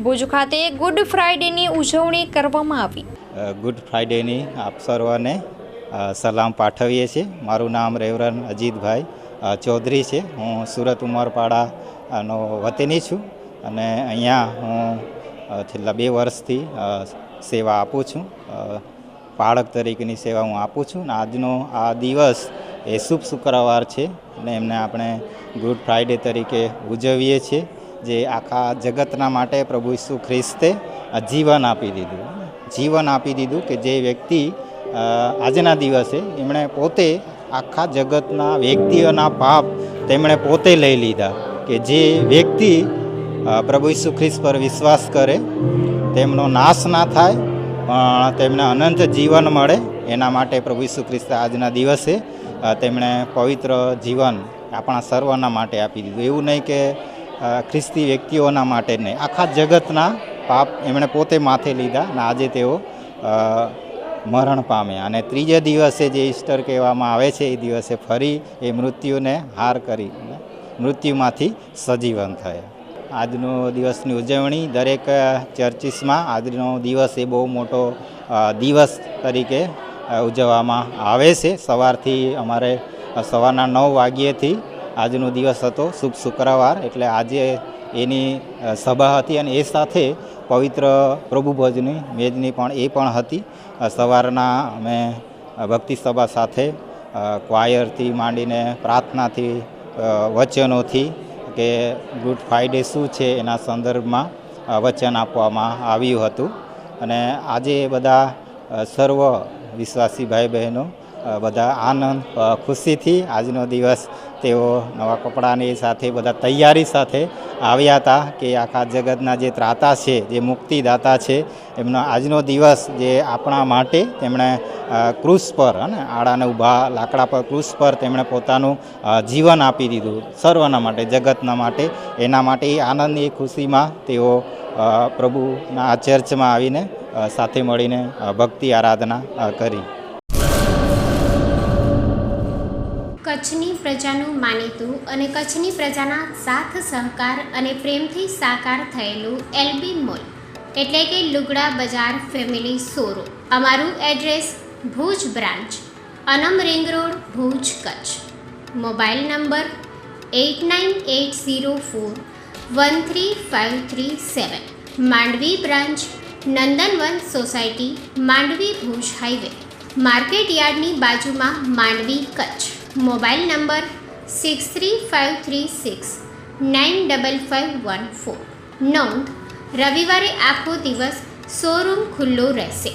ભુજ ખાતે ગુડ ફ્રાઇડેની ઉજવણી કરવામાં આવી। ગુડ ફ્રાઇડેની આપ સર્વને સલામ પાઠવીએ છીએ। મારું નામ રેવરન અજીતભાઈ ચૌધરી છે। હું સુરત ઉમરપાડાનો વતની છું અને અહીંયા હું છેલ્લા 2 વર્ષથી સેવા આપું છું। પાળક તરીકેની સેવા હું આપું છું અને આજનો આ દિવસ એ શુભ શુક્રવાર છે અને એમને આપણે ગુડ ફ્રાઇડે તરીકે ઉજવીએ છીએ। જે આખા જગતના માટે પ્રભુ ઈસુ ખ્રિસ્તે જીવન આપી દીધું કે જે વ્યક્તિ આજના દિવસે એમણે પોતે આખા જગતના વ્યક્તિઓના પાપ તેમણે પોતે લઈ લીધા કે જે વ્યક્તિ પ્રભુ ઈસુ ખ્રિસ્ત પર વિશ્વાસ કરે તેમનો નાશ ના થાય પણ તેમને અનંત જીવન મળે। એના માટે પ્રભુ ઈસુ ખ્રિસ્તે આજના દિવસે તેમણે પવિત્ર જીવન આપણા સર્વના માટે આપી દીધું। એવું નહીં કે ખ્રિસ્તી વ્યક્તિઓના માટે નહીં, આખા જગતના પાપ એમણે પોતે માથે લીધા અને આજે તેઓ મરણ પામ્યા અને ત્રીજે દિવસે જે ઈસ્ટર કહેવામાં આવે છે એ દિવસે ફરી એ મૃત્યુને હાર કરી મૃત્યુમાંથી સજીવન થયા। આજનો દિવસની ઉજવણી દરેક ચર્ચીસમાં આજનો દિવસ એ બહુ મોટો દિવસ તરીકે ઉજવવામાં આવે છે। સવારથી અમારે સવારના 9 વાગ્યેથી આજનો દિવસ હતો શુભ શુક્રવાર, એટલે આજે એની સભા હતી અને એ સાથે પવિત્ર પ્રભુ ભોજની મેજની પણ હતી। સવારના અમે ભક્તિ સભા સાથે ક્વાયરથી માંડીને પ્રાર્થનાથી વચનોથી કે ગુડ ફ્રાઇડે શું છે એના સંદર્ભમાં વચન આપવામાં આવ્યું હતું અને આજે બધા સર્વ વિશ્વાસી ભાઈ બહેનો બધા આનંદ ખુશીથી આજનો દિવસ તેઓ નવા કપડાની સાથે બધા તૈયારી સાથે આવ્યા હતા કે આખા જગતના જે ત્રાતા છે, જે મુક્તિદાતા છે, એમનો આજનો દિવસ જે આપણા માટે તેમણે ક્રૂસ પર અને આડાને ઊભા લાકડા પર ક્રૂસ પર તેમણે પોતાનું જીવન આપી દીધું સર્વના માટે, જગતના માટે। એના માટે એ આનંદની ખુશીમાં તેઓ પ્રભુના ચર્ચમાં આવીને સાથે મળીને ભક્તિ આરાધના કરી। કચ્છની પ્રજાનું માનીતું અને કચ્છની પ્રજાના સાથ સહકાર અને પ્રેમથી સાકાર થયેલું એલબી મોલ એટલે કે લુગડા બજાર ફેમિલી શોરૂમ। અમારું address Bhuj branch, Anam ring road, Bhuj, Kutch. Mobile number 8980413537। Mandvi branch, Nandanvan society, Mandvi, Bhuj highway, market યાર્ડની બાજુમાં, માંડવી, કચ્છ। Mobile number 6353695514। નોંધ: રવિવારે આખો દિવસ શોરૂમ ખુલ્લો રહેશે।